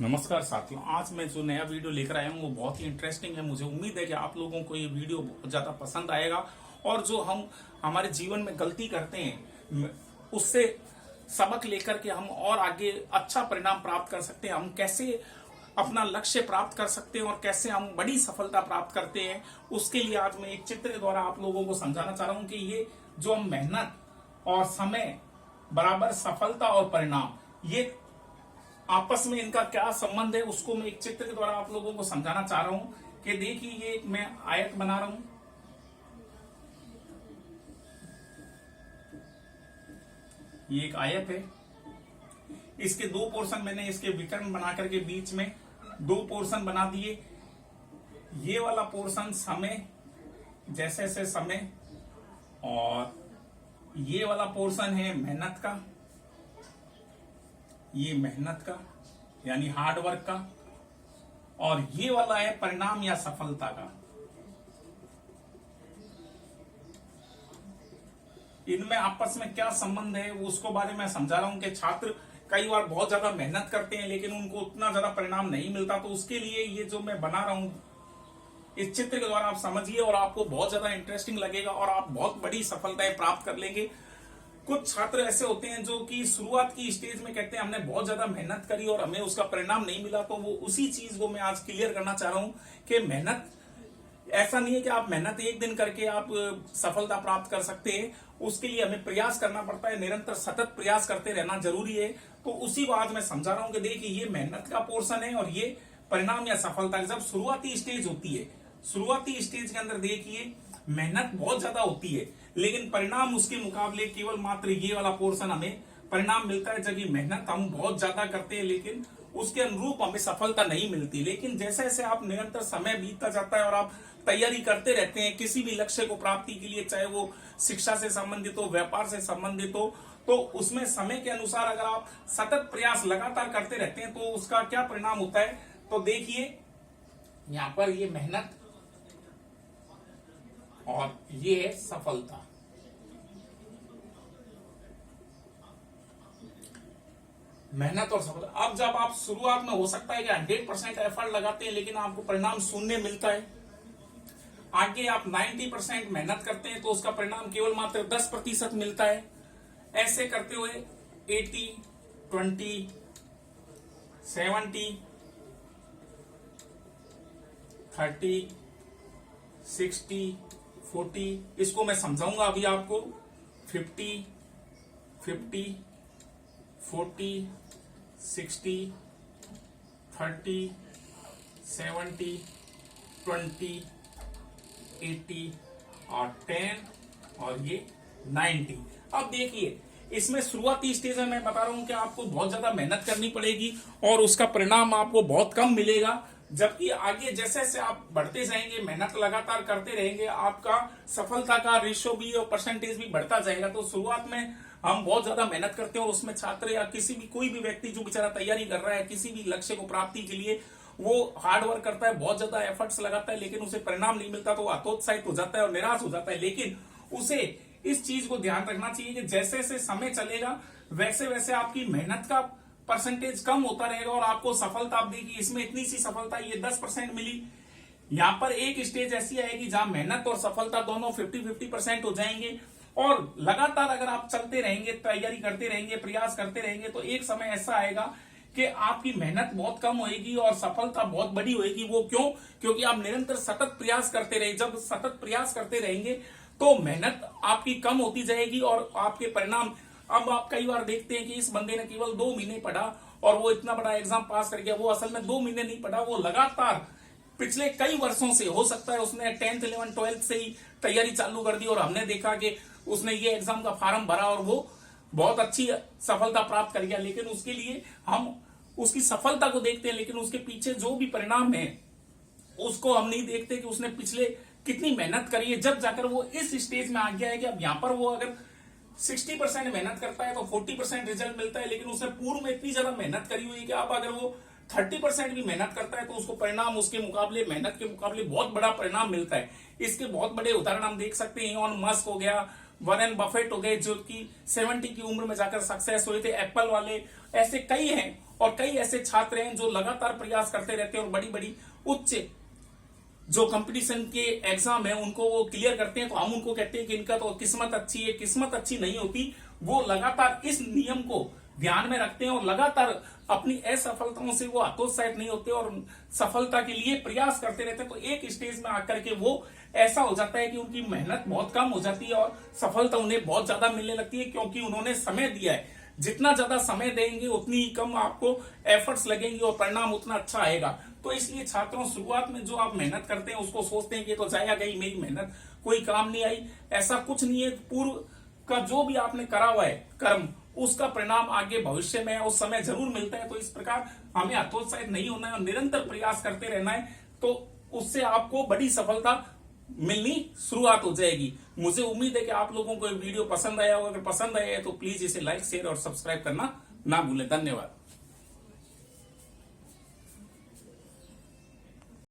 नमस्कार साथियों, आज मैं जो नया वीडियो लेकर आया हूँ वो बहुत ही इंटरेस्टिंग है। मुझे उम्मीद है कि आप लोगों को ये वीडियो बहुत ज्यादा पसंद आएगा और जो हम हमारे जीवन में गलती करते हैं उससे सबक लेकर के हम और आगे अच्छा परिणाम प्राप्त कर सकते हैं। हम कैसे अपना लक्ष्य प्राप्त कर सकते हैं और कैसे हम बड़ी सफलता प्राप्त करते हैं, उसके लिए आज मैं एक चित्र के द्वारा आप लोगों को समझाना चाह रहा हूँ कि ये जो हम मेहनत और समय बराबर सफलता और परिणाम, ये आपस में इनका क्या संबंध है, उसको मैं एक चित्र के द्वारा आप लोगों को समझाना चाह रहा हूं। कि देखिए, ये एक मैं आयत बना रहा हूं। ये एक आयत है, इसके दो पोर्शन मैंने इसके विकर्ण बना करके बीच में दो पोर्शन बना दिए। ये वाला पोर्शन समय, जैसे जैसे समय, और ये वाला पोर्शन है मेहनत का, ये मेहनत का यानी हार्ड वर्क का, और ये वाला है परिणाम या सफलता का। इनमें आपस में क्या संबंध है उसको बारे में समझा रहा हूं कि छात्र कई बार बहुत ज्यादा मेहनत करते हैं लेकिन उनको उतना ज्यादा परिणाम नहीं मिलता। तो उसके लिए ये जो मैं बना रहा हूं इस चित्र के द्वारा आप समझिए और आपको बहुत ज्यादा इंटरेस्टिंग लगेगा और आप बहुत बड़ी सफलताएं प्राप्त कर लेंगे। कुछ छात्र ऐसे होते हैं जो कि शुरुआत की स्टेज में कहते हैं हमने बहुत ज्यादा मेहनत करी और हमें उसका परिणाम नहीं मिला। तो वो उसी चीज को मैं आज क्लियर करना चाह रहा हूं कि मेहनत ऐसा नहीं है कि आप मेहनत एक दिन करके आप सफलता प्राप्त कर सकते हैं। उसके लिए हमें प्रयास करना पड़ता है, निरंतर सतत प्रयास करते रहना जरूरी है। तो उसी को आज मैं समझा रहा हूं कि देखिए, ये मेहनत का पोर्शन है और ये परिणाम या सफलता। जब शुरुआती स्टेज होती है, शुरुआती स्टेज के अंदर देखिए मेहनत बहुत ज्यादा होती है लेकिन परिणाम उसके मुकाबले केवल मात्र ये वाला पोर्शन हमें परिणाम मिलता है। जबकि मेहनत हम बहुत ज्यादा करते हैं लेकिन उसके अनुरूप हमें सफलता नहीं मिलती। लेकिन जैसे जैसे आप निरंतर समय बीतता जाता है और आप तैयारी करते रहते हैं किसी भी लक्ष्य को प्राप्ति के लिए, चाहे वो शिक्षा से संबंधित हो, व्यापार से संबंधित हो, तो उसमें समय के अनुसार अगर आप सतत प्रयास लगातार करते रहते हैं तो उसका क्या परिणाम होता है। तो देखिए, यहां पर ये मेहनत और ये है सफलता। मेहनत और सफलता। अब जब आप शुरुआत में हो सकता है कि 100% एफर्ट लगाते हैं लेकिन आपको परिणाम शून्य मिलता है। आगे आप 90% मेहनत करते हैं तो उसका परिणाम केवल मात्र 10% मिलता है। ऐसे करते हुए 80, 20, 70, 30, 60, 40, इसको मैं समझाऊंगा अभी आपको। 50, 50, 40, 60, 30, 70, 20, 80 और 10 और ये 90। अब देखिए, इसमें शुरुआती स्टेज में मैं बता रहा हूं कि आपको बहुत ज्यादा मेहनत करनी पड़ेगी और उसका परिणाम आपको बहुत कम मिलेगा। जबकि आगे जैसे जैसे आप बढ़ते जाएंगे, मेहनत लगातार करते रहेंगे, आपका सफलता का रेशियो भी और परसेंटेज भी बढ़ता जाएगा। तो शुरुआत में हम बहुत ज्यादा मेहनत करते हैं और उसमें छात्र या किसी भी कोई भी व्यक्ति जो बेचारा तैयारी कर रहा है किसी भी लक्ष्य को प्राप्ति के लिए, वो हार्ड वर्क करता है, बहुत ज्यादा एफर्ट्स लगाता है लेकिन उसे परिणाम नहीं मिलता तो वो हतोत्साहित हो जाता है और निराश हो जाता है। लेकिन उसे इस चीज को ध्यान रखना चाहिए कि जैसे जैसे समय चलेगा वैसे वैसे आपकी मेहनत का परसेंटेज कम होता रहेगा और आपको सफलता, आप देखिए इसमें इतनी सी सफलता ये 10% मिली। यहां पर एक स्टेज ऐसी आएगी जहां मेहनत और सफलता दोनों 50-50% हो जाएंगे और लगातार अगर आप चलते रहेंगे, तैयारी करते रहेंगे, प्रयास करते रहेंगे तो एक समय ऐसा आएगा कि आपकी मेहनत बहुत कम होगी और सफलता बहुत बड़ी होगी। वो क्यों? क्योंकि आप निरंतर सतत प्रयास करते रहे। जब सतत प्रयास करते रहेंगे तो मेहनत आपकी कम होती जाएगी और आपके परिणाम, अब आप कई बार देखते हैं कि इस बंदे ने केवल 2 महीने पढ़ा और वो इतना बड़ा एग्जाम पास कर गया। वो असल में 2 महीने नहीं पढ़ा, वो लगातार पिछले कई वर्षों से, हो सकता है उसने 10th, 11th, 12th से ही तैयारी चालू कर दी और हमने देखा कि उसने ये एग्जाम का फॉर्म भरा और वो बहुत अच्छी सफलता प्राप्त कर गया। लेकिन उसके लिए हम उसकी सफलता को देखते हैं लेकिन उसके पीछे जो भी परिणाम है उसको हम नहीं देखते कि उसने पिछले कितनी मेहनत करी है। जब जाकर वो इस स्टेज में आ गया है कि अब यहां पर वो अगर 60% मेहनत करता है तो 40% रिजल्ट मिलता है, लेकिन उसने पूर्व में इतनी ज्यादा मेहनत करी हुई है कि अब अगर वो 30% भी मेहनत करता है तो उसको परिणाम उसके मुकाबले, मेहनत के मुकाबले बहुत बड़ा परिणाम मिलता है। इसके बहुत बड़े उदाहरण हम देख सकते हैं। इलॉन मस्क हो गया, वॉरेन बफेट हो गए, जो कि 70 की उम्र में जाकर सक्सेस हुए थे, एप्पल वाले, ऐसे कई हैं। और कई ऐसे छात्र हैं जो लगातार प्रयास करते रहते हैं और बड़ी बड़ी उच्च जो कंपटीशन के एग्जाम है उनको वो क्लियर करते हैं। तो हम उनको कहते हैं कि इनका तो किस्मत अच्छी है। किस्मत अच्छी नहीं होती, वो लगातार इस नियम को ध्यान में रखते हैं और लगातार अपनी असफलताओं से वो हतोत्साहित नहीं होते और सफलता के लिए प्रयास करते रहते हैं। तो एक स्टेज में आकर के वो ऐसा हो जाता है कि उनकी मेहनत बहुत कम हो जाती है और सफलता उन्हें बहुत ज्यादा मिलने लगती है, क्योंकि उन्होंने समय दिया है। जितना ज्यादा समय देंगे उतनी ही कम आपको एफर्ट्स लगेंगे और परिणाम उतना अच्छा आएगा। तो इसलिए छात्रों, शुरुआत में जो आप मेहनत करते हैं उसको सोचते हैं कि तो जाया गई मेरी मेहनत, कोई काम नहीं आई, ऐसा कुछ नहीं है। पूर्व का जो भी आपने करा हुआ है कर्म, उसका परिणाम आगे भविष्य में उस समय जरूर मिलता है। तो इस प्रकार हमें हतोत्साहित नहीं होना है और निरंतर प्रयास करते रहना है, तो उससे आपको बड़ी सफलता मिलनी शुरुआत हो जाएगी। मुझे उम्मीद है कि आप लोगों को ये वीडियो पसंद आया होगा। अगर पसंद आया है तो प्लीज इसे लाइक, शेयर और सब्सक्राइब करना ना भूलें। धन्यवाद।